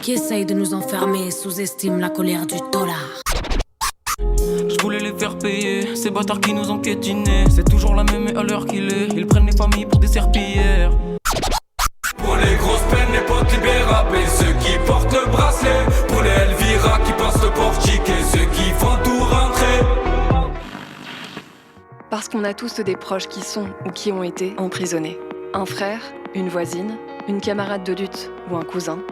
qui essaye de nous enfermer sous-estime la colère du dollar. Je voulais les faire payer, ces bâtards qui nous ont piétinés. C'est toujours la même et à l'heure qu'il est. Ils prennent les familles pour des serpillères. Pour les grosses peines, les potes libérables et ceux qui portent le bracelet. Pour les Elvira qui passent le portique et ceux qui font tout rentrer. Parce qu'on a tous des proches qui sont ou qui ont été emprisonnés. Un frère, une voisine, une camarade de lutte ou un cousin.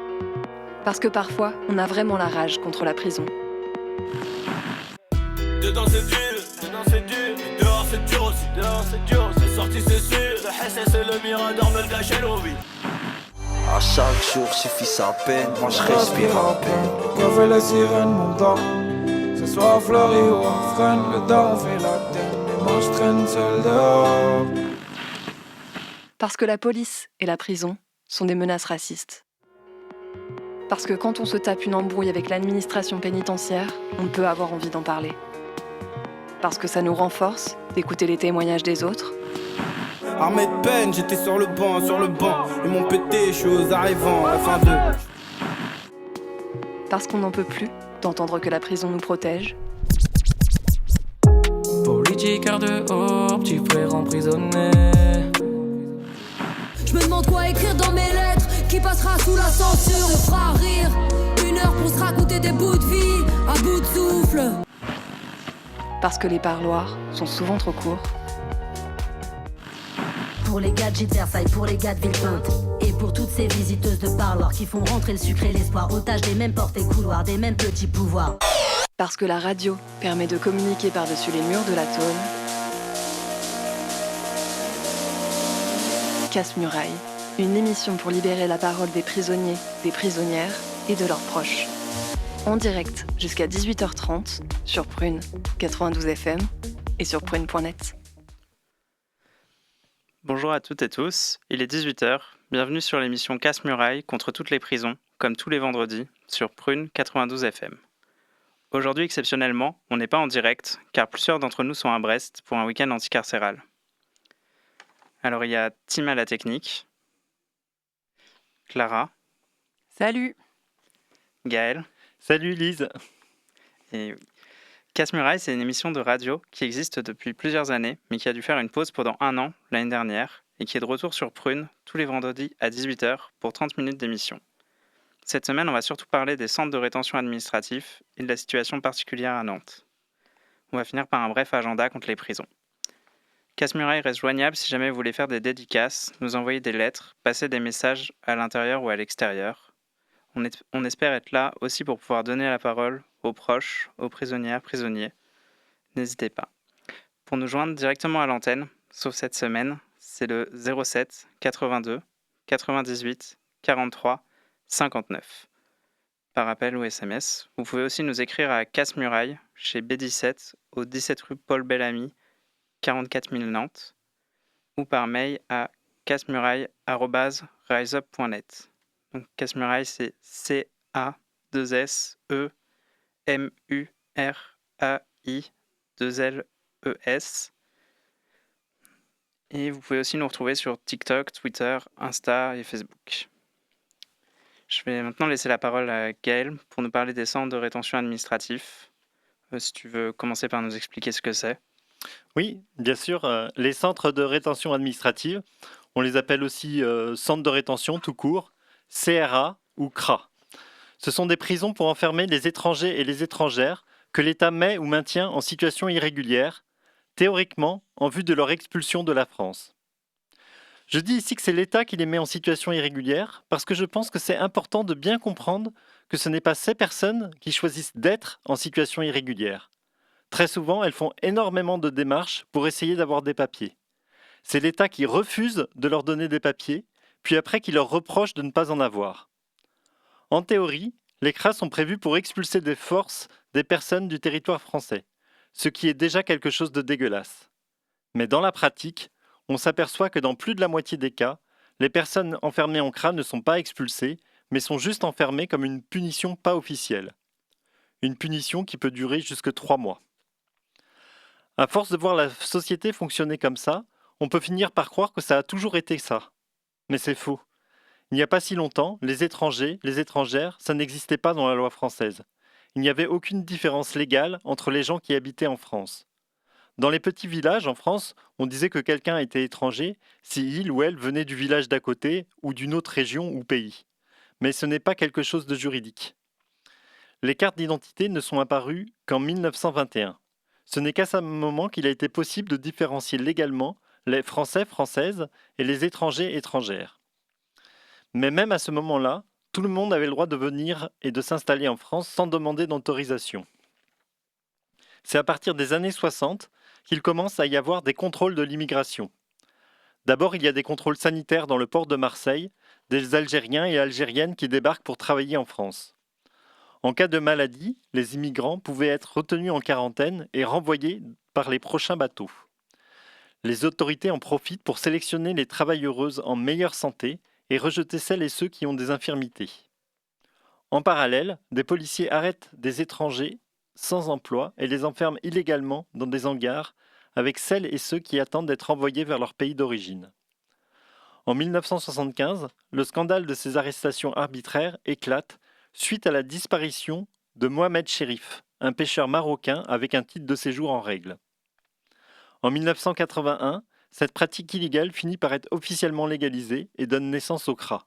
Parce que parfois, on a vraiment la rage contre la prison. Dedans c'est dur, mais dehors c'est dur aussi, c'est sorti c'est sûr, le SS et le Mirador me le gâchent l'envie. À chaque jour suffit sa peine, moi je respire à peine. Café la sirène m'entend, ce soit à Fleury ou à Fresnes, le daron fait la tête, mais moi je traîne seul dehors. Parce que la police et la prison sont des menaces racistes. Parce que quand on se tape une embrouille avec l'administration pénitentiaire, on peut avoir envie d'en parler. Parce que ça nous renforce d'écouter les témoignages des autres. Armé de peine, j'étais sur le banc, ils m'ont pété, je suis aux arrivants, la fin de... Parce qu'on n'en peut plus d'entendre que la prison nous protège. Politiqueur dehors, petit frère emprisonné. Je me demande quoi écrire dans mes lettres, qui passera sous la censure et fera rire. 1 heure pour se raconter des bouts de vie, à bout de souffle. Parce que les parloirs sont souvent trop courts. Pour les gars de Gîte Versailles, pour les gars de Villepinte. Et pour toutes ces visiteuses de parloir qui font rentrer le sucre et l'espoir, otages des mêmes portes et couloirs, des mêmes petits pouvoirs. Parce que la radio permet de communiquer par-dessus les murs de la tôle. Casse-Muraille, une émission pour libérer la parole des prisonniers, des prisonnières et de leurs proches. En direct jusqu'à 18h30 sur Prune 92 FM et sur prune.net. Bonjour à toutes et tous, il est 18h, bienvenue sur l'émission Casse-Muraille contre toutes les prisons, comme tous les vendredis, sur Prune 92 FM. Aujourd'hui, exceptionnellement, on n'est pas en direct, car plusieurs d'entre nous sont à Brest pour un week-end anticarcéral. Alors il y a Tim à la technique, Clara. Salut. Gaël. Salut Lise. Et Casse-Muraille, c'est une émission de radio qui existe depuis plusieurs années, mais qui a dû faire une pause pendant 1 an, l'année dernière, et qui est de retour sur Prune tous les vendredis à 18h pour 30 minutes d'émission. Cette semaine, on va surtout parler des centres de rétention administratifs et de la situation particulière à Nantes. On va finir par un bref agenda contre les prisons. Casse-Muraille reste joignable si jamais vous voulez faire des dédicaces, nous envoyer des lettres, passer des messages à l'intérieur ou à l'extérieur. On espère être là aussi pour pouvoir donner la parole aux proches, aux prisonnières, prisonniers. N'hésitez pas. Pour nous joindre directement à l'antenne, sauf cette semaine, c'est le 07 82 98 43 59. Par appel ou SMS. Vous pouvez aussi nous écrire à Casse-Muraille, chez B17, au 17 rue Paul Bellamy, 44 000 Nantes, ou par mail à cassemuraille@riseup.net. Donc Casse-Muraille, c'est CA2SEMURAI2LES. Et vous pouvez aussi nous retrouver sur TikTok, Twitter, Insta et Facebook. Je vais maintenant laisser la parole à Gaël pour nous parler des centres de rétention administratifs. Si tu veux commencer par nous expliquer ce que c'est. Oui, bien sûr. Les centres de rétention administrative, on les appelle aussi centres de rétention tout court, CRA ou CRA. Ce sont des prisons pour enfermer les étrangers et les étrangères que l'État met ou maintient en situation irrégulière, théoriquement en vue de leur expulsion de la France. Je dis ici que c'est l'État qui les met en situation irrégulière parce que je pense que c'est important de bien comprendre que ce n'est pas ces personnes qui choisissent d'être en situation irrégulière. Très souvent, elles font énormément de démarches pour essayer d'avoir des papiers. C'est l'État qui refuse de leur donner des papiers, puis après qui leur reproche de ne pas en avoir. En théorie, les CRA sont prévus pour expulser des forces des personnes du territoire français, ce qui est déjà quelque chose de dégueulasse. Mais dans la pratique, on s'aperçoit que dans plus de la moitié des cas, les personnes enfermées en CRA ne sont pas expulsées, mais sont juste enfermées comme une punition pas officielle. Une punition qui peut durer jusque 3 mois. À force de voir la société fonctionner comme ça, on peut finir par croire que ça a toujours été ça. Mais c'est faux. Il n'y a pas si longtemps, les étrangers, les étrangères, ça n'existait pas dans la loi française. Il n'y avait aucune différence légale entre les gens qui habitaient en France. Dans les petits villages en France, on disait que quelqu'un était étranger si il ou elle venait du village d'à côté ou d'une autre région ou pays. Mais ce n'est pas quelque chose de juridique. Les cartes d'identité ne sont apparues qu'en 1921. Ce n'est qu'à ce moment qu'il a été possible de différencier légalement les Français, Françaises et les étrangers, étrangères. Mais même à ce moment-là, tout le monde avait le droit de venir et de s'installer en France sans demander d'autorisation. C'est à partir des années 60 qu'il commence à y avoir des contrôles de l'immigration. D'abord, il y a des contrôles sanitaires dans le port de Marseille, des Algériens et Algériennes qui débarquent pour travailler en France. En cas de maladie, les immigrants pouvaient être retenus en quarantaine et renvoyés par les prochains bateaux. Les autorités en profitent pour sélectionner les travailleuses en meilleure santé et rejeter celles et ceux qui ont des infirmités. En parallèle, des policiers arrêtent des étrangers sans emploi et les enferment illégalement dans des hangars avec celles et ceux qui attendent d'être envoyés vers leur pays d'origine. En 1975, le scandale de ces arrestations arbitraires éclate suite à la disparition de Mohamed Chérif, un pêcheur marocain avec un titre de séjour en règle. En 1981, cette pratique illégale finit par être officiellement légalisée et donne naissance au CRA.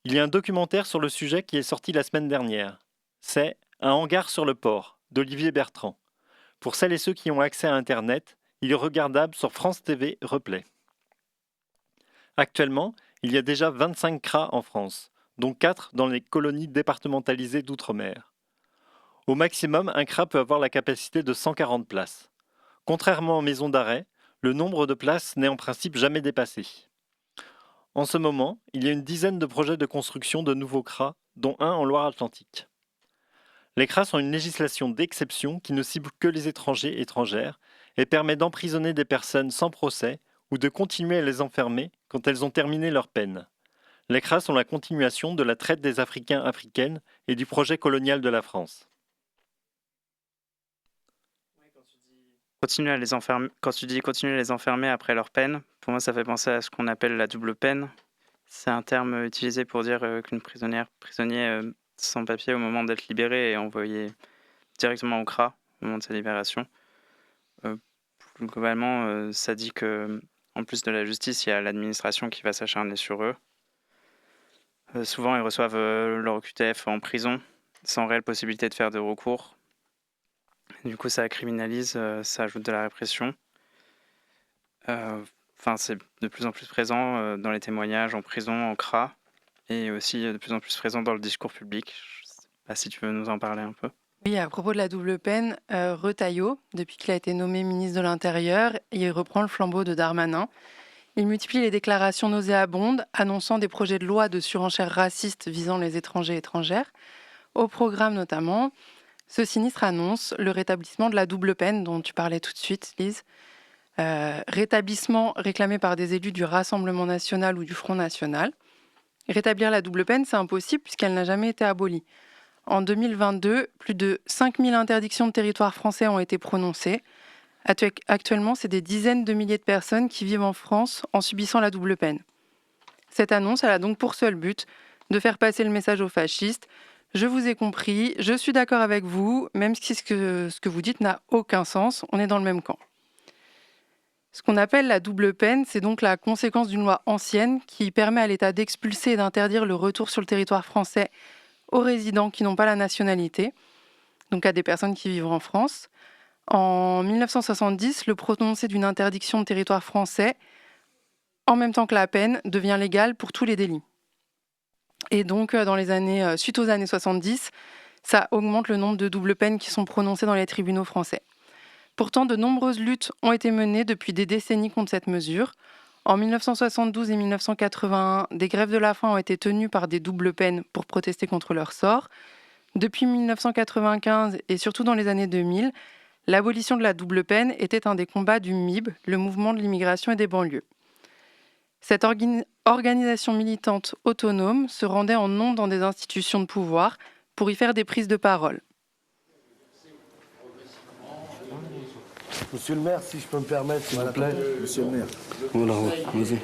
Il y a un documentaire sur le sujet qui est sorti la semaine dernière. C'est « Un hangar sur le port » d'Olivier Bertrand. Pour celles et ceux qui ont accès à Internet, il est regardable sur France TV Replay. Actuellement, il y a déjà 25 CRA en France, dont 4 dans les colonies départementalisées d'outre-mer. Au maximum, un CRA peut avoir la capacité de 140 places. Contrairement aux maisons d'arrêt, le nombre de places n'est en principe jamais dépassé. En ce moment, il y a une dizaine de projets de construction de nouveaux CRA, dont un en Loire-Atlantique. Les CRA sont une législation d'exception qui ne cible que les étrangers et étrangères et permet d'emprisonner des personnes sans procès ou de continuer à les enfermer quand elles ont terminé leur peine. Les CRA sont la continuation de la traite des Africains africaines et du projet colonial de la France. Quand tu dis continuer à les enfermer après leur peine, pour moi ça fait penser à ce qu'on appelle la double peine. C'est un terme utilisé pour dire qu'une prisonnier sans papier au moment d'être libéré est envoyé directement au CRA au moment de sa libération. Plus globalement, ça dit que en plus de la justice, il y a l'administration qui va s'acharner sur eux. Souvent, ils reçoivent leur OQTF en prison, sans réelle possibilité de faire de recours. Du coup, ça criminalise, ça ajoute de la répression. C'est de plus en plus présent dans les témoignages, en prison, en CRA, et aussi de plus en plus présent dans le discours public. Je ne sais pas si tu veux nous en parler un peu. Oui, à propos de la double peine, Retailleau, depuis qu'il a été nommé ministre de l'Intérieur, il reprend le flambeau de Darmanin. Il multiplie les déclarations nauséabondes, annonçant des projets de loi de surenchère raciste visant les étrangers et étrangères. Au programme notamment, ce sinistre annonce le rétablissement de la double peine dont tu parlais tout de suite, Lise. Rétablissement réclamé par des élus du Rassemblement national ou du Front national. Rétablir la double peine, c'est impossible puisqu'elle n'a jamais été abolie. En 2022, plus de 5000 interdictions de territoire français ont été prononcées. Actuellement, c'est des dizaines de milliers de personnes qui vivent en France en subissant la double peine. Cette annonce, elle a donc pour seul but de faire passer le message aux fascistes. Je vous ai compris, je suis d'accord avec vous, même si ce que vous dites n'a aucun sens, on est dans le même camp. Ce qu'on appelle la double peine, c'est donc la conséquence d'une loi ancienne qui permet à l'État d'expulser et d'interdire le retour sur le territoire français aux résidents qui n'ont pas la nationalité, donc à des personnes qui vivent en France. En 1970, le prononcé d'une interdiction de territoire français, en même temps que la peine, devient légal pour tous les délits. Et donc, suite aux années 70, ça augmente le nombre de doubles peines qui sont prononcées dans les tribunaux français. Pourtant, de nombreuses luttes ont été menées depuis des décennies contre cette mesure. En 1972 et 1981, des grèves de la faim ont été tenues par des doubles peines pour protester contre leur sort. Depuis 1995 et surtout dans les années 2000, l'abolition de la double peine était un des combats du MIB, le mouvement de l'immigration et des banlieues. Cette organisation militante autonome se rendait en nombre dans des institutions de pouvoir pour y faire des prises de parole. Monsieur le maire, si je peux me permettre, s'il vous plaît. Monsieur le maire. Voilà, vas-y.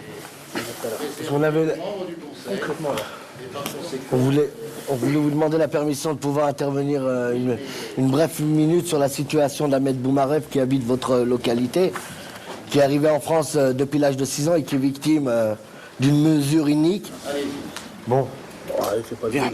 Parce qu'on avait... Concrètement, là. On voulait vous demander la permission de pouvoir intervenir une brève minute sur la situation d'Ahmed Boumarev qui habite votre localité, qui est arrivé en France depuis l'âge de 6 ans et qui est victime d'une mesure inique. Bon, c'est pas bien.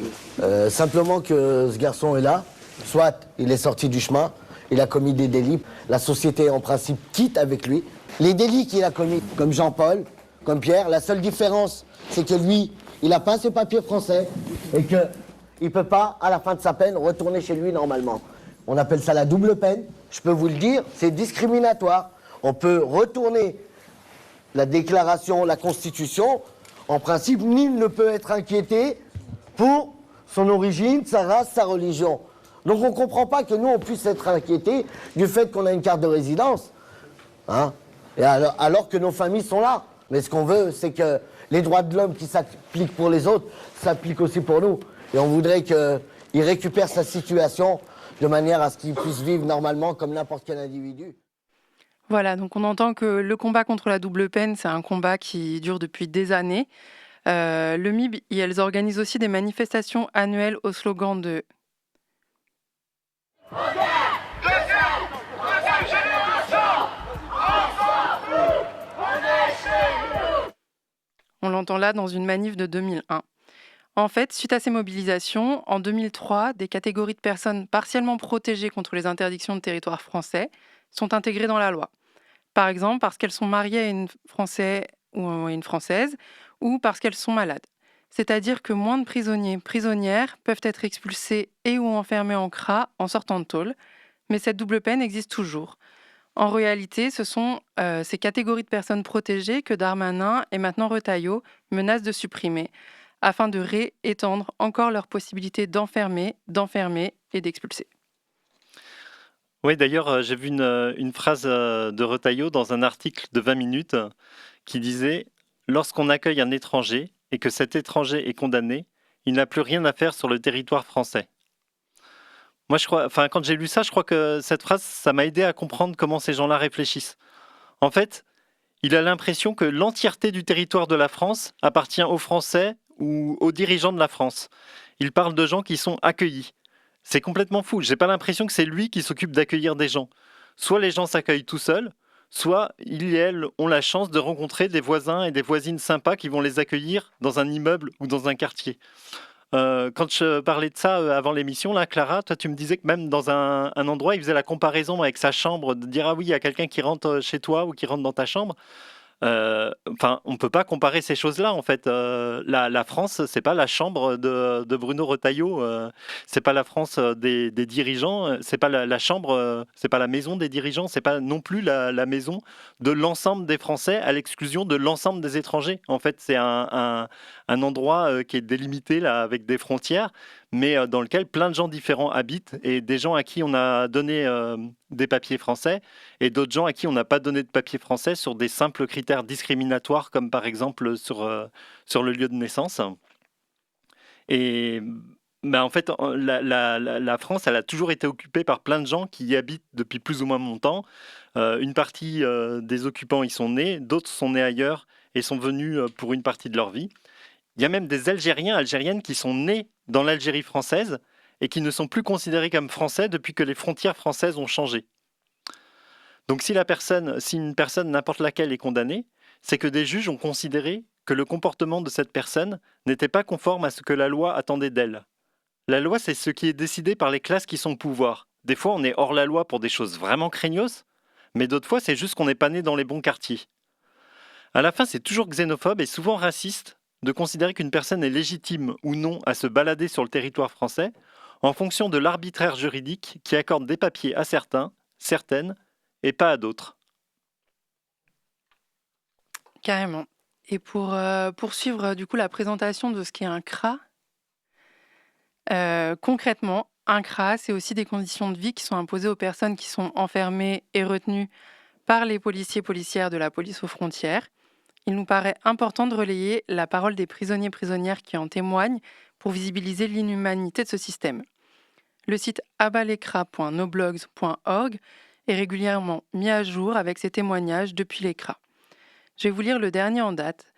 Simplement que ce garçon est là, soit il est sorti du chemin, il a commis des délits, la société en principe quitte avec lui. Les délits qu'il a commis, comme Jean-Paul, comme Pierre, la seule différence, c'est que lui, il n'a pas ses papiers français et qu'il ne peut pas, à la fin de sa peine, retourner chez lui normalement. On appelle ça la double peine. Je peux vous le dire, c'est discriminatoire. On peut retourner la déclaration, la Constitution. En principe, nul ne peut être inquiété pour son origine, sa race, sa religion. Donc on ne comprend pas que nous, on puisse être inquiétés du fait qu'on a une carte de résidence. Hein, et alors que nos familles sont là. Mais ce qu'on veut, c'est que les droits de l'homme qui s'appliquent pour les autres s'appliquent aussi pour nous. Et on voudrait qu'il récupère sa situation de manière à ce qu'il puisse vivre normalement comme n'importe quel individu. Voilà, donc on entend que le combat contre la double peine, c'est un combat qui dure depuis des années. Le MIB, elles organisent aussi des manifestations annuelles au slogan de... On l'entend là dans une manif de 2001. En fait, suite à ces mobilisations, en 2003, des catégories de personnes partiellement protégées contre les interdictions de territoire français sont intégrées dans la loi. Par exemple, parce qu'elles sont mariées à une Français ou à une Française, ou parce qu'elles sont malades. C'est-à-dire que moins de prisonniers, prisonnières peuvent être expulsés et ou enfermés en CRA en sortant de tôle, mais cette double peine existe toujours. En réalité, ce sont ces catégories de personnes protégées que Darmanin et maintenant Retailleau menacent de supprimer, afin de réétendre encore leur possibilité d'enfermer et d'expulser. Oui, d'ailleurs, j'ai vu une phrase de Retailleau dans un article de 20 minutes qui disait « Lorsqu'on accueille un étranger et que cet étranger est condamné, il n'a plus rien à faire sur le territoire français. » Moi, quand j'ai lu ça, je crois que cette phrase, ça m'a aidé à comprendre comment ces gens-là réfléchissent. En fait, il a l'impression que l'entièreté du territoire de la France appartient aux Français ou aux dirigeants de la France. Il parle de gens qui sont accueillis. C'est complètement fou. J'ai pas l'impression que c'est lui qui s'occupe d'accueillir des gens. Soit les gens s'accueillent tout seuls, soit ils et elles ont la chance de rencontrer des voisins et des voisines sympas qui vont les accueillir dans un immeuble ou dans un quartier. Quand je parlais de ça avant l'émission, là, Clara, toi tu me disais que même dans un endroit, il faisait la comparaison avec sa chambre, de dire ah oui, il y a quelqu'un qui rentre chez toi ou qui rentre dans ta chambre. On ne peut pas comparer ces choses-là en fait. La France, c'est pas la chambre de Bruno Retailleau, c'est pas la France des dirigeants, c'est pas la chambre, c'est pas la maison des dirigeants, c'est pas non plus la maison de l'ensemble des Français à l'exclusion de l'ensemble des étrangers. En fait, c'est un endroit qui est délimité là avec des frontières, mais dans lequel plein de gens différents habitent et des gens à qui on a donné des papiers français et d'autres gens à qui on n'a pas donné de papiers français sur des simples critères discriminatoires comme par exemple sur le lieu de naissance. Et en fait, la France, elle a toujours été occupée par plein de gens qui y habitent depuis plus ou moins longtemps. Une partie des occupants y sont nés, d'autres sont nés ailleurs et sont venus pour une partie de leur vie. Il y a même des Algériens, Algériennes qui sont nés dans l'Algérie française et qui ne sont plus considérés comme français depuis que les frontières françaises ont changé. Donc si une personne n'importe laquelle est condamnée, c'est que des juges ont considéré que le comportement de cette personne n'était pas conforme à ce que la loi attendait d'elle. La loi, c'est ce qui est décidé par les classes qui sont au pouvoir. Des fois, on est hors la loi pour des choses vraiment craignos, mais d'autres fois, c'est juste qu'on n'est pas né dans les bons quartiers. À la fin, c'est toujours xénophobe et souvent raciste de considérer qu'une personne est légitime ou non à se balader sur le territoire français en fonction de l'arbitraire juridique qui accorde des papiers à certains, certaines, et pas à d'autres. Carrément. Et pour poursuivre du coup la présentation de ce qu'est un CRA, concrètement, un CRA, c'est aussi des conditions de vie qui sont imposées aux personnes qui sont enfermées et retenues par les policiers-policières de la police aux frontières. Il nous paraît important de relayer la parole des prisonniers-prisonnières qui en témoignent pour visibiliser l'inhumanité de ce système. Le site abalecra.noblogs.org est régulièrement mis à jour avec ces témoignages depuis les CRA. Je vais vous lire le dernier en date.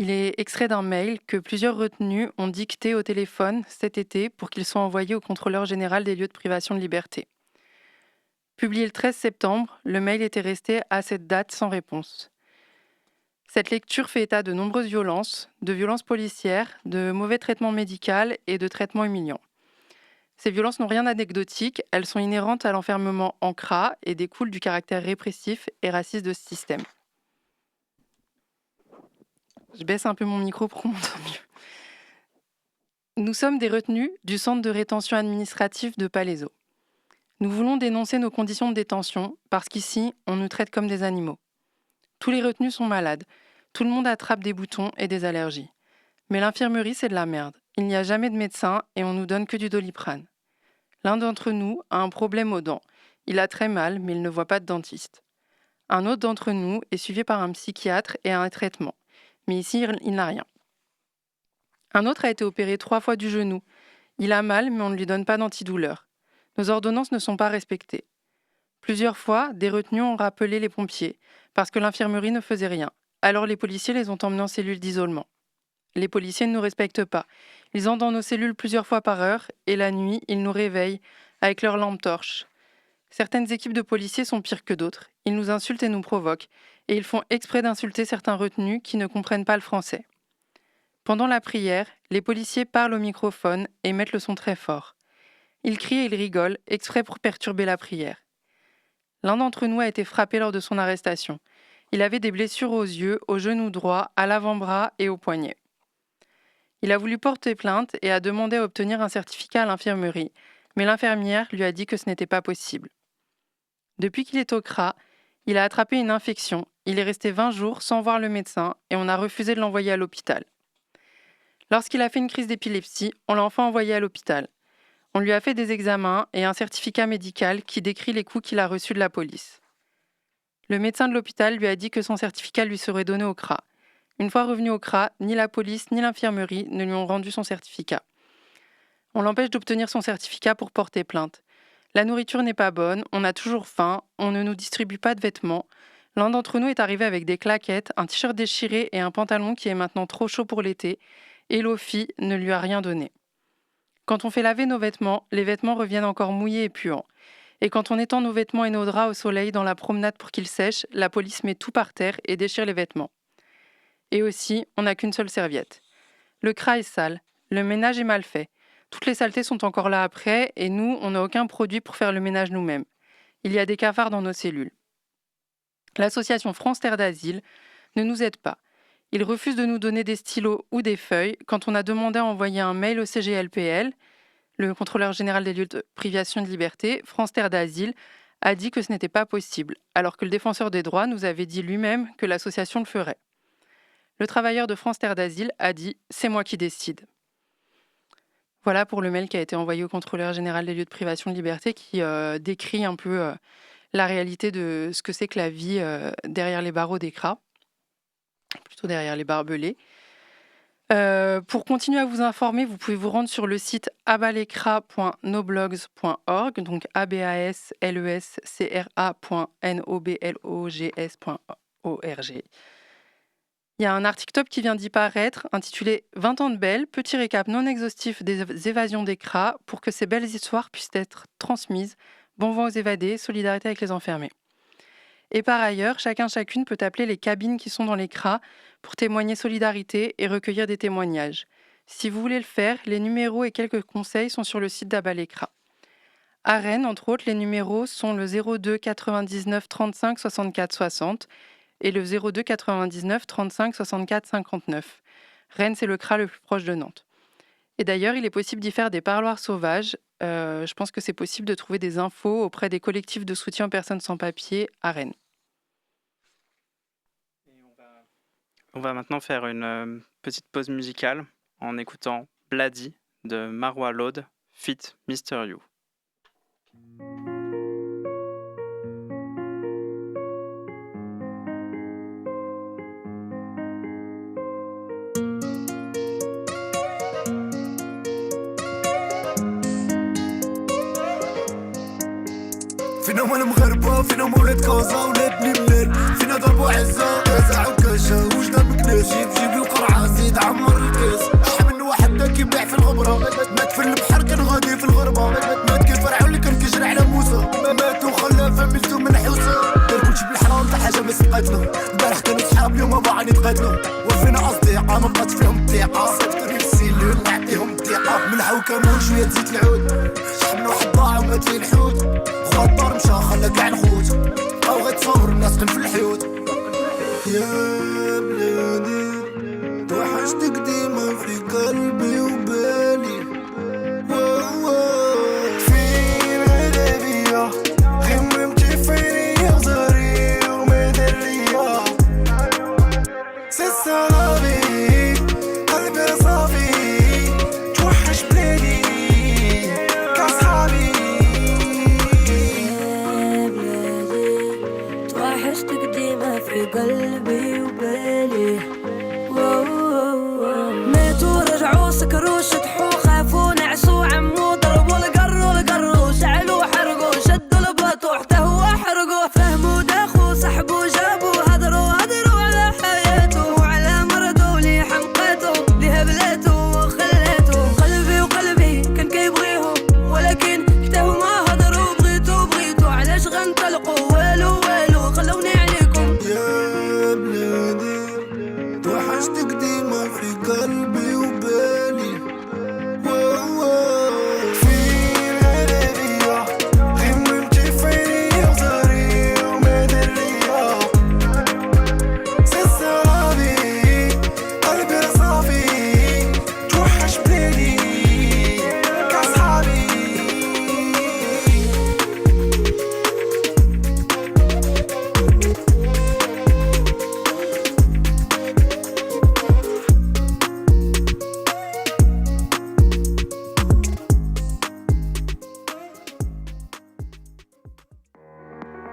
Il est extrait d'un mail que plusieurs retenus ont dicté au téléphone cet été pour qu'ils soient envoyés au contrôleur général des lieux de privation de liberté. Publié le 13 septembre, le mail était resté à cette date sans réponse. Cette lecture fait état de nombreuses violences, de violences policières, de mauvais traitements médicaux et de traitements humiliants. Ces violences n'ont rien d'anecdotique, elles sont inhérentes à l'enfermement en CRA et découlent du caractère répressif et raciste de ce système. Je baisse un peu mon micro pour qu'on m'entende mieux. Nous sommes des retenus du centre de rétention administrative de Palaiseau. Nous voulons dénoncer nos conditions de détention parce qu'ici, on nous traite comme des animaux. Tous les retenus sont malades. Tout le monde attrape des boutons et des allergies. Mais l'infirmerie, c'est de la merde. Il n'y a jamais de médecin et on nous donne que du Doliprane. L'un d'entre nous a un problème aux dents. Il a très mal, mais il ne voit pas de dentiste. Un autre d'entre nous est suivi par un psychiatre et a un traitement. Mais ici, il n'a rien. Un autre a été opéré 3 fois du genou. Il a mal, mais on ne lui donne pas d'antidouleur. Nos ordonnances ne sont pas respectées. Plusieurs fois, des retenus ont rappelé les pompiers, parce que l'infirmerie ne faisait rien. Alors les policiers les ont emmenés en cellule d'isolement. Les policiers ne nous respectent pas. Ils entrent dans nos cellules plusieurs fois par heure, et la nuit, ils nous réveillent avec leurs lampes torches. Certaines équipes de policiers sont pires que d'autres. Ils nous insultent et nous provoquent, et ils font exprès d'insulter certains retenus qui ne comprennent pas le français. Pendant la prière, les policiers parlent au microphone et mettent le son très fort. Ils crient et ils rigolent, exprès pour perturber la prière. L'un d'entre nous a été frappé lors de son arrestation. Il avait des blessures aux yeux, au genou droit, à l'avant-bras et au poignet. Il a voulu porter plainte et a demandé à obtenir un certificat à l'infirmerie, mais l'infirmière lui a dit que ce n'était pas possible. Depuis qu'il est au CRA, il a attrapé une infection. Il est resté 20 jours sans voir le médecin et on a refusé de l'envoyer à l'hôpital. Lorsqu'il a fait une crise d'épilepsie, on l'a enfin envoyé à l'hôpital. On lui a fait des examens et un certificat médical qui décrit les coups qu'il a reçus de la police. Le médecin de l'hôpital lui a dit que son certificat lui serait donné au CRA. Une fois revenu au CRA, ni la police ni l'infirmerie ne lui ont rendu son certificat. On l'empêche d'obtenir son certificat pour porter plainte. La nourriture n'est pas bonne, on a toujours faim, on ne nous distribue pas de vêtements. L'un d'entre nous est arrivé avec des claquettes, un t-shirt déchiré et un pantalon qui est maintenant trop chaud pour l'été, et l'OFI ne lui a rien donné. Quand on fait laver nos vêtements, les vêtements reviennent encore mouillés et puants. Et quand on étend nos vêtements et nos draps au soleil dans la promenade pour qu'ils sèchent, la police met tout par terre et déchire les vêtements. Et aussi, on n'a qu'une seule serviette. Le CRA est sale, le ménage est mal fait. Toutes les saletés sont encore là après et nous, on n'a aucun produit pour faire le ménage nous-mêmes. Il y a des cafards dans nos cellules. L'association France Terre d'Asile ne nous aide pas. Ils refusent de nous donner des stylos ou des feuilles. Quand on a demandé à envoyer un mail au CGLPL, le contrôleur général des lieux de privation de liberté, France Terre d'Asile, a dit que ce n'était pas possible, alors que le défenseur des droits nous avait dit lui-même que l'association le ferait. Le travailleur de France Terre d'Asile a dit « c'est moi qui décide ». Voilà pour le mail qui a été envoyé au contrôleur général des lieux de privation de liberté qui décrit un peu la réalité de ce que c'est que la vie derrière les barreaux des CRA, plutôt derrière les barbelés. Pour continuer à vous informer, vous pouvez vous rendre sur le site abalescra.noblogs.org, donc abalescra.noblogs.org. Il y a un article top qui vient d'y paraître, intitulé « 20 ans de belles, petit récap non exhaustif des évasions des CRA pour que ces belles histoires puissent être transmises. Bon vent aux évadés, solidarité avec les enfermés ». Et par ailleurs, chacune peut appeler les cabines qui sont dans les CRA pour témoigner solidarité et recueillir des témoignages. Si vous voulez le faire, les numéros et quelques conseils sont sur le site d'Abalécra. À Rennes, entre autres, les numéros sont le 02 99 35 64 60 et le 02 99 35 64 59. Rennes, c'est le CRA le plus proche de Nantes. Et d'ailleurs, il est possible d'y faire des parloirs sauvages. Je pense que c'est possible de trouver des infos auprès des collectifs de soutien aux personnes sans papier à Rennes. On va maintenant faire une petite pause musicale en écoutant Bloody de Marwa Lode feat. Mr. You. فينا مال مغربة فينا مولد كازا ولاد بلي بلاد فينا ضربو عزة ساعة باشا وجنا مكناس جيب القرعة زيد عمر الكاس شحال من واحد دا كيبيع في الغبرة مات في البحر كان غادي في الغربة مات كيف فرعون اللي كان كيجري على موسى مات وخلى فاميلتو منحوسة دار كلشي بالحرام تا حاجة ما سقاتنا البارح كانوا صحاب اليوم باغيين يتقاتلوا وفينا أصدقاء ما بقات فيهم الثقة صيفطوني للسيلول نعطيهم الثقة ملحو كمون شوية زيت العود شحال من واحد ضاع ومات فيه الحوت خوا الدار مشى خلى كاع الخوت بقاو غير تصور الناس في الحيوت يا بلادي توحشتك ديما في قلبي وبالي فين هذا بيا غممتي فيني يا زهري وما دار ليا سي صافي قلبي صافي توحش بلادي كاصحابي يا بلادي توحشتك ديما في قلبي وبالي ماتوا رجعوا سكروا شطحوا خافوا نعسوا عموا ضربوا القروا شعلوا حرقوا شدوا الباطو حتى هو حرقوا فهموا داخوا سحبوا جابوا هدروا على حياته وعلى مرضه ولي حمقاته لي هبلاته وخلاته قلبي كان كيبغيهم ولكن حتى هما هدروا بغيتو علاش غنطلقوا والو خلوني عليكم يا بلادي توحشتك ديما في قلبي وبالي فين هذا بيا غممتي فيني يا زهري وما دار ليا سي صافي قلبي صافي توحش بلادي كاصحابي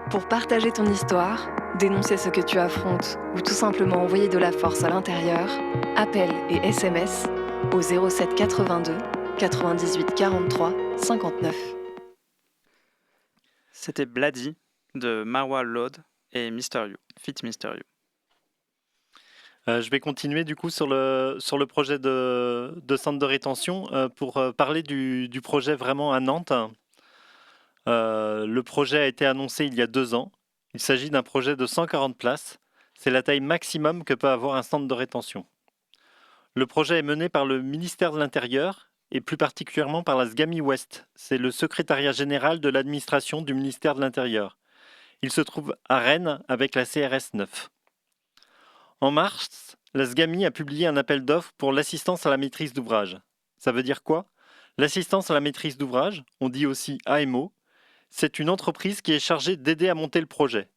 Pour partager ton histoire, dénoncer ce que tu affrontes ou tout simplement envoyer de la force à l'intérieur, appel et SMS au 07 82 98 43 59. C'était Bloody de Marwa Lode et Mister You, Fit Mister You. Je vais continuer du coup sur le projet de centre de rétention pour parler du projet vraiment à Nantes. Le projet a été annoncé il y a 2 ans. Il s'agit d'un projet de 140 places. C'est la taille maximum que peut avoir un centre de rétention. Le projet est mené par le ministère de l'Intérieur et plus particulièrement par la SGAMI Ouest. C'est le secrétariat général de l'administration du ministère de l'Intérieur. Il se trouve à Rennes avec la CRS 9. En mars, la SGAMI a publié un appel d'offres pour l'assistance à la maîtrise d'ouvrage. Ça veut dire quoi ? L'assistance à la maîtrise d'ouvrage, on dit aussi AMO, c'est une entreprise qui est chargée d'aider à monter le projet.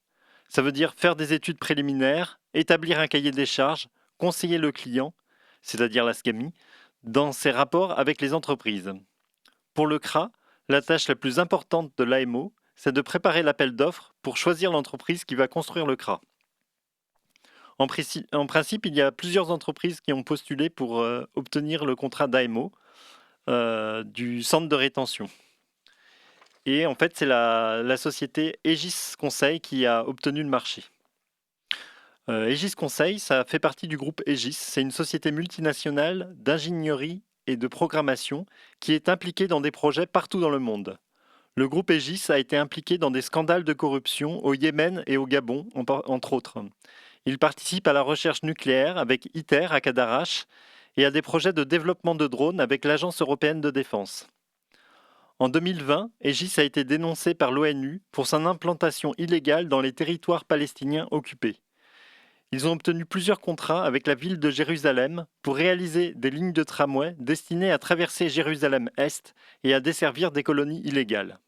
Ça veut dire faire des études préliminaires, établir un cahier des charges, conseiller le client, c'est-à-dire la SGAMI, dans ses rapports avec les entreprises. Pour le CRA, la tâche la plus importante de l'AMO, c'est de préparer l'appel d'offres pour choisir l'entreprise qui va construire le CRA. En principe, il y a plusieurs entreprises qui ont postulé pour obtenir le contrat d'AMO du centre de rétention. Et en fait, c'est la société Aegis Conseil qui a obtenu le marché. Aegis Conseil, ça fait partie du groupe Aegis. C'est une société multinationale d'ingénierie et de programmation qui est impliquée dans des projets partout dans le monde. Le groupe Aegis a été impliqué dans des scandales de corruption au Yémen et au Gabon, entre autres. Il participe à la recherche nucléaire avec ITER à Cadarache et à des projets de développement de drones avec l'Agence européenne de défense. En 2020, Aegis a été dénoncé par l'ONU pour son implantation illégale dans les territoires palestiniens occupés. Ils ont obtenu plusieurs contrats avec la ville de Jérusalem pour réaliser des lignes de tramway destinées à traverser Jérusalem-Est et à desservir des colonies illégales.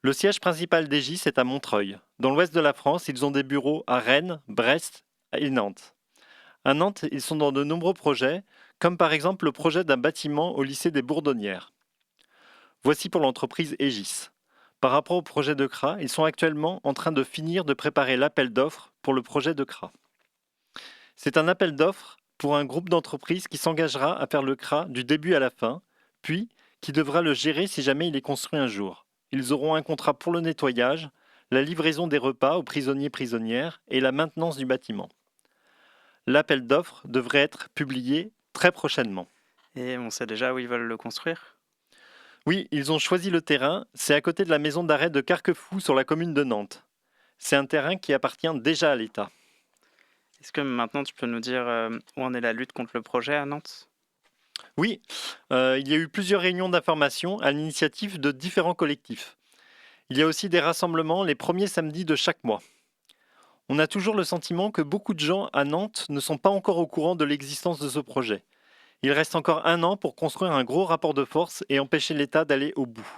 Le siège principal d'Aegis est à Montreuil. Dans l'ouest de la France, ils ont des bureaux à Rennes, Brest et Nantes. À Nantes, ils sont dans de nombreux projets, comme par exemple le projet d'un bâtiment au lycée des Bourdonnières. Voici pour l'entreprise Aegis. Par rapport au projet de CRA, ils sont actuellement en train de finir de préparer l'appel d'offres pour le projet de CRA. C'est un appel d'offres pour un groupe d'entreprises qui s'engagera à faire le CRA du début à la fin, puis qui devra le gérer si jamais il est construit un jour. Ils auront un contrat pour le nettoyage, la livraison des repas aux prisonniers-prisonnières et la maintenance du bâtiment. L'appel d'offres devrait être publié très prochainement. Et on sait déjà où ils veulent le construire? Oui, ils ont choisi le terrain. C'est à côté de la maison d'arrêt de Carquefou sur la commune de Nantes. C'est un terrain qui appartient déjà à l'État. Est-ce que maintenant tu peux nous dire où en est la lutte contre le projet à Nantes? Oui, il y a eu plusieurs réunions d'information à l'initiative de différents collectifs. Il y a aussi des rassemblements les premiers samedis de chaque mois. On a toujours le sentiment que beaucoup de gens à Nantes ne sont pas encore au courant de l'existence de ce projet. Il reste encore 1 an pour construire un gros rapport de force et empêcher l'État d'aller au bout.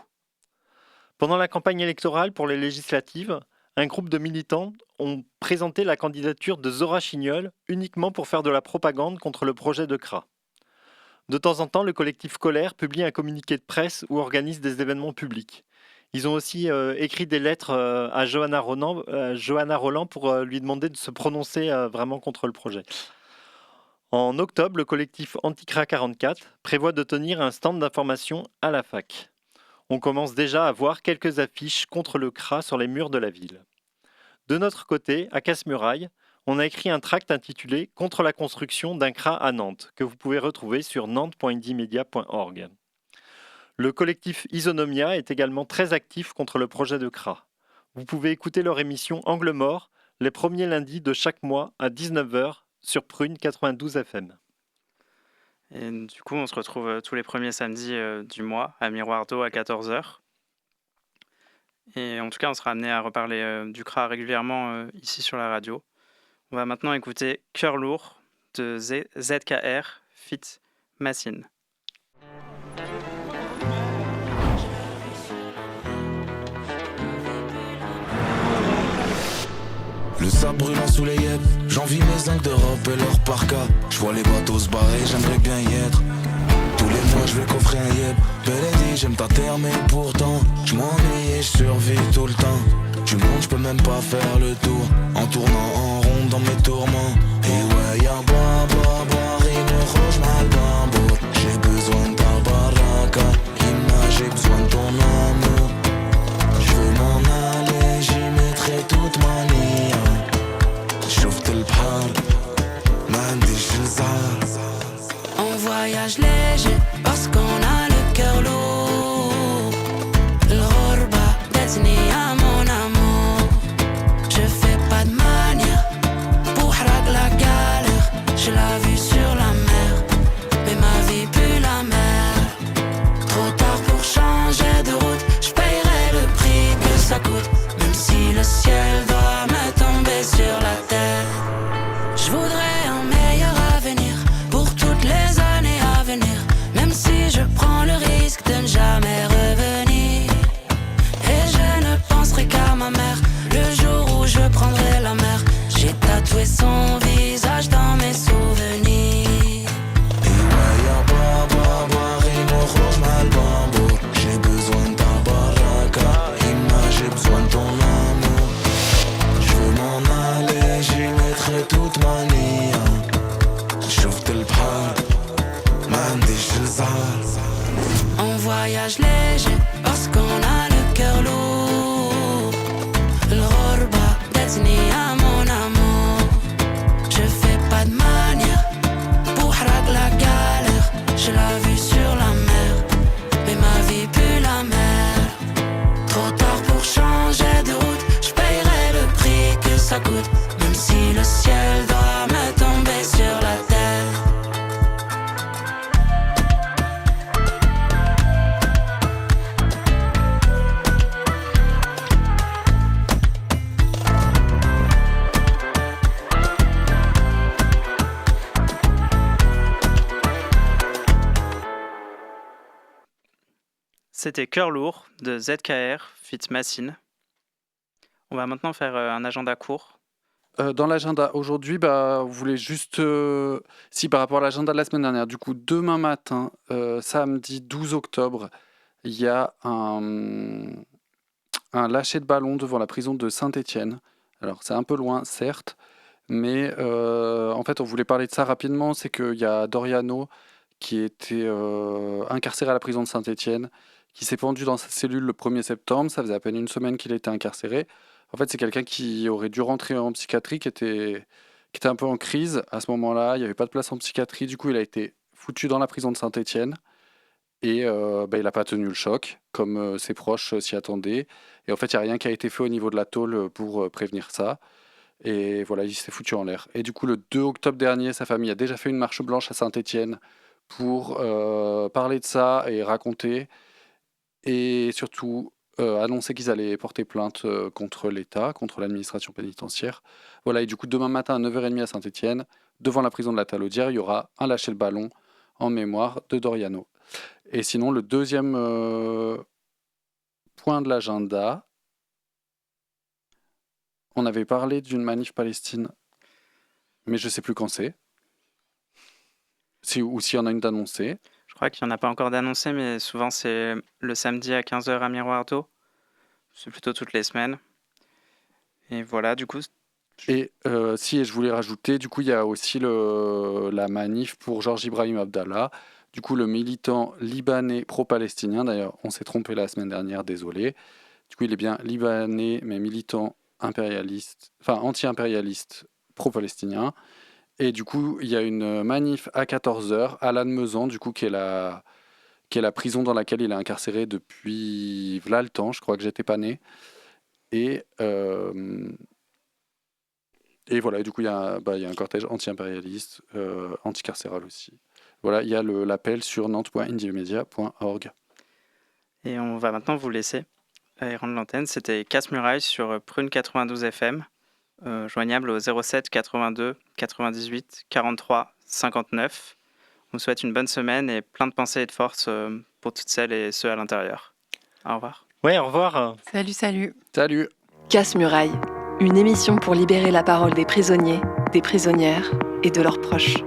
Pendant la campagne électorale pour les législatives, un groupe de militants ont présenté la candidature de Zora Chignol uniquement pour faire de la propagande contre le projet de CRA. De temps en temps, le collectif Colère publie un communiqué de presse ou organise des événements publics. Ils ont aussi écrit des lettres à Johanna Roland pour lui demander de se prononcer vraiment contre le projet. En octobre, le collectif Anticra 44 prévoit de tenir un stand d'information à la fac. On commence déjà à voir quelques affiches contre le CRA sur les murs de la ville. De notre côté, à Casse-Muraille, on a écrit un tract intitulé « Contre la construction d'un CRA à Nantes » que vous pouvez retrouver sur nantes.indimedia.org. Le collectif Isonomia est également très actif contre le projet de CRA. Vous pouvez écouter leur émission Angle mort les premiers lundis de chaque mois à 19h sur Prune 92 FM. Et du coup, on se retrouve tous les premiers samedis du mois à Miroir d'eau à 14h. Et en tout cas, on sera amené à reparler du CRA régulièrement ici sur la radio. On va maintenant écouter Cœur lourd de ZKR feat. Massine. Le sable brûlant sous les yeux, j'envie mes zincs d'Europe et leur parka. Je vois les bateaux se barrer, j'aimerais bien y être. Tous les mois je vais coffrer un yep. Beledi, j'aime ta terre mais pourtant je m'ennuie et je survis tout le temps. Du monde je peux même pas faire le tour en tournant en rond dans mes tourments. Et ouais y'a boire, rime rouge mal bambour. J'ai besoin de ta baraka, Imna j'ai besoin de ton amour. Je veux m'en aller, j'y mettrai toute ma nia. شفت البحر ما عنديش نزار. On voyage léger parce qu'on a le cœur lourd. الغربة دتني à mon amour. Je fais pas de manière pour حرق la galère. Je l'ai vu sur la mer, mais ma vie pue la mer. Trop tard pour changer de route. Je paierai le prix que ça coûte, même si le ciel doit me tomber sur la tête. Je voudrais un meilleur avenir pour toutes les années à venir, même si je prends le risque de ne jamais revenir. Et je ne penserai qu'à ma mère le jour où je prendrai la mer. J'ai tatoué son visage dans mes souvenirs. Et ouais y'a boire, rime rouge mal bambour. J'ai besoin de ta baraka, Imna j'ai besoin de ton amour. Je veux m'en aller, j'y mettrai toute ma nia. شفت البحر ما عنديش نزار. On voyage léger parce qu'on a le cœur lourd. الغربة دتني à mon amour. Je fais pas de manière pour حرق la galère. Je l'ai vu sur la mer, mais ma vie pue la mer. Trop tard pour changer de route. Je paierai le prix que ça coûte, même si le ciel doit me tomber sur la tête. C'était Cœur lourd de ZKR feat. Massine. On va maintenant faire un agenda court. Dans l'agenda aujourd'hui, vous voulez juste... Si, par rapport à l'agenda de la semaine dernière, du coup, demain matin, samedi 12 octobre, il y a un lâcher de ballon devant la prison de Saint-Étienne. Alors, c'est un peu loin, certes, mais en fait, on voulait parler de ça rapidement. C'est qu'il y a Doriano qui était incarcéré à la prison de Saint-Étienne, qui s'est pendu dans sa cellule le 1er septembre. Ça faisait à peine une semaine qu'il était incarcéré. En fait, c'est quelqu'un qui aurait dû rentrer en psychiatrie, qui était qui était un peu en crise à ce moment-là. Il n'y avait pas de place en psychiatrie. Du coup, il a été foutu dans la prison de Saint-Étienne. Et il n'a pas tenu le choc, comme ses proches s'y attendaient. Et en fait, il n'y a rien qui a été fait au niveau de la tôle pour prévenir ça. Et voilà, il s'est foutu en l'air. Et du coup, le 2 octobre dernier, sa famille a déjà fait une marche blanche à Saint-Étienne pour parler de ça et raconter. Et surtout, annoncer qu'ils allaient porter plainte contre l'État, contre l'administration pénitentiaire. Voilà, et du coup, demain matin à 9h30 à Saint-Étienne, devant la prison de la Talaudière, il y aura un lâcher le ballon en mémoire de Doriano. Et sinon, le deuxième point de l'agenda, on avait parlé d'une manif Palestine, mais je ne sais plus quand c'est. Ou s'il y en a une d'annoncée. Je crois qu'il n'y en a pas encore d'annoncé, mais souvent c'est le samedi à 15h à Miroir d'eau. C'est plutôt toutes les semaines. Et voilà, du coup... Et je voulais rajouter, du coup, il y a aussi la manif pour Georges Ibrahim Abdallah. Du coup, le militant libanais pro-palestinien, d'ailleurs, on s'est trompé la semaine dernière, désolé. Du coup, il est bien libanais, mais militant impérialiste, enfin anti-impérialiste pro-palestinien. Et du coup, il y a une manif à 14h à Lannemezan, du coup, qui est la prison dans laquelle il est incarcéré depuis v'là le temps, je crois que j'étais pas né. Et voilà, et du coup, il y a un cortège anti-impérialiste, anti-carcéral aussi. Voilà, il y a l'appel sur nantes.indiemedia.org. Et on va maintenant vous laisser et rendre l'antenne. C'était Casse-Muraille sur Prune 92 FM, joignable au 07 82 98 43 59. On vous souhaite une bonne semaine et plein de pensées et de force pour toutes celles et ceux à l'intérieur. Au revoir. Ouais, au revoir. Salut, salut. Salut. Casse-Muraille, une émission pour libérer la parole des prisonniers, des prisonnières et de leurs proches.